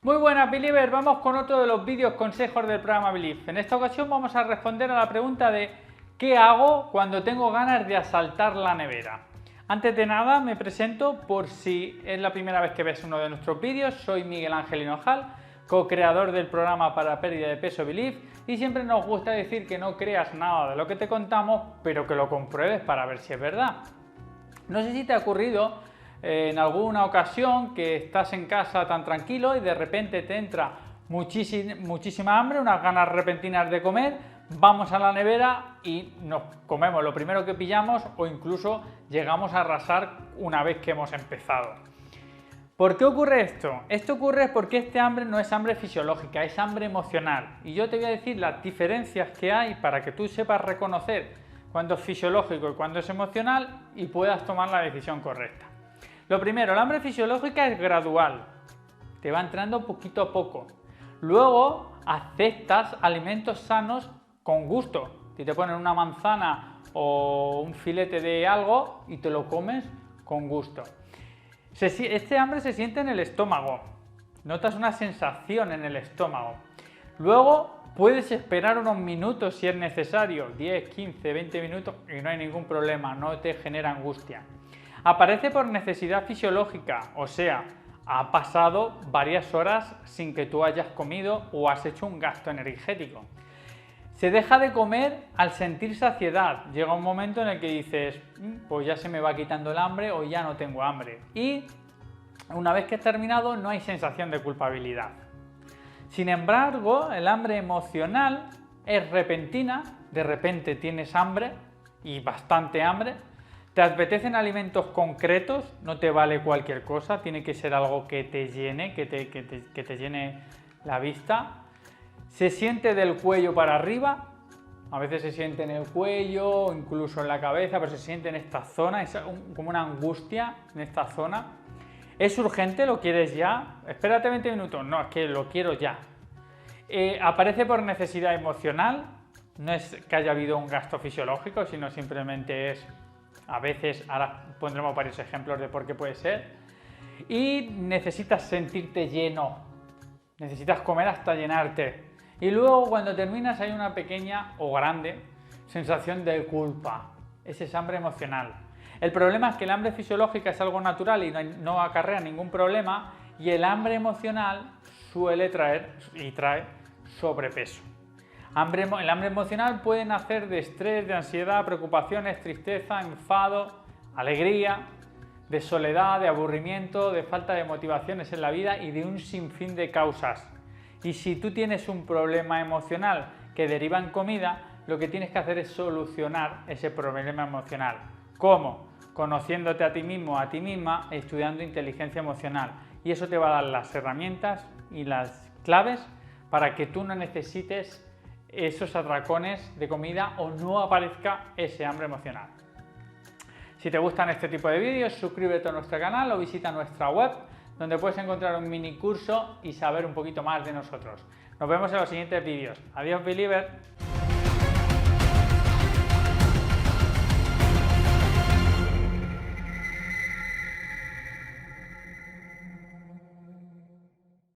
Muy buenas, Believer. Vamos con otro de los vídeos consejos del programa Believe. En esta ocasión vamos a responder a la pregunta de ¿qué hago cuando tengo ganas de asaltar la nevera? Antes de nada me presento por si es la primera vez que ves uno de nuestros vídeos. Soy Miguel Ángel Hinojal, co-creador del programa para pérdida de peso Believe, y siempre nos gusta decir que no creas nada de lo que te contamos, pero que lo compruebes para ver si es verdad. No sé si te ha ocurrido en alguna ocasión que estás en casa tan tranquilo y de repente te entra muchísima hambre, unas ganas repentinas de comer, vamos a la nevera y nos comemos lo primero que pillamos o incluso llegamos a arrasar una vez que hemos empezado. ¿Por qué ocurre esto? Esto ocurre porque este hambre no es hambre fisiológica, es hambre emocional. Y yo te voy a decir las diferencias que hay para que tú sepas reconocer cuándo es fisiológico y cuándo es emocional y puedas tomar la decisión correcta. Lo primero, el hambre fisiológica es gradual, te va entrando poquito a poco. Luego aceptas alimentos sanos con gusto. Si te ponen una manzana o un filete de algo y te lo comes con gusto. Este hambre se siente en el estómago, notas una sensación en el estómago. Luego puedes esperar unos minutos si es necesario, 10, 15, 20 minutos y no hay ningún problema, no te genera angustia. Aparece por necesidad fisiológica, o sea, ha pasado varias horas sin que tú hayas comido o has hecho un gasto energético. Se deja de comer al sentir saciedad. Llega un momento en el que dices, pues ya se me va quitando el hambre o ya no tengo hambre. Y una vez que has terminado no hay sensación de culpabilidad. Sin embargo, el hambre emocional es repentina, de repente tienes hambre y bastante hambre. Te apetecen alimentos concretos, no te vale cualquier cosa, tiene que ser algo que te llene, que te llene la vista. Se siente del cuello para arriba, a veces se siente en el cuello, incluso en la cabeza, pero se siente en esta zona, es como una angustia en esta zona. ¿Es urgente? ¿Lo quieres ya? Espérate 20 minutos, no, es que lo quiero ya. Aparece por necesidad emocional, no es que haya habido un gasto fisiológico, sino simplemente es... A veces, ahora pondremos varios ejemplos de por qué puede ser. Y necesitas sentirte lleno. Necesitas comer hasta llenarte. Y luego cuando terminas hay una pequeña o grande sensación de culpa. Ese es hambre emocional. El problema es que el hambre fisiológica es algo natural y no acarrea ningún problema. Y el hambre emocional suele traer y trae sobrepeso. El hambre emocional puede nacer de estrés, de ansiedad, preocupaciones, tristeza, enfado, alegría, de soledad, de aburrimiento, de falta de motivaciones en la vida y de un sinfín de causas. Y si tú tienes un problema emocional que deriva en comida, lo que tienes que hacer es solucionar ese problema emocional. ¿Cómo? Conociéndote a ti mismo, a ti misma, estudiando inteligencia emocional. Y eso te va a dar las herramientas y las claves para que tú no necesites esos atracones de comida o no aparezca ese hambre emocional. Si te gustan este tipo de vídeos, suscríbete a nuestro canal o visita nuestra web, donde puedes encontrar un mini curso y saber un poquito más de nosotros. Nos vemos en los siguientes vídeos. Adiós, Believer.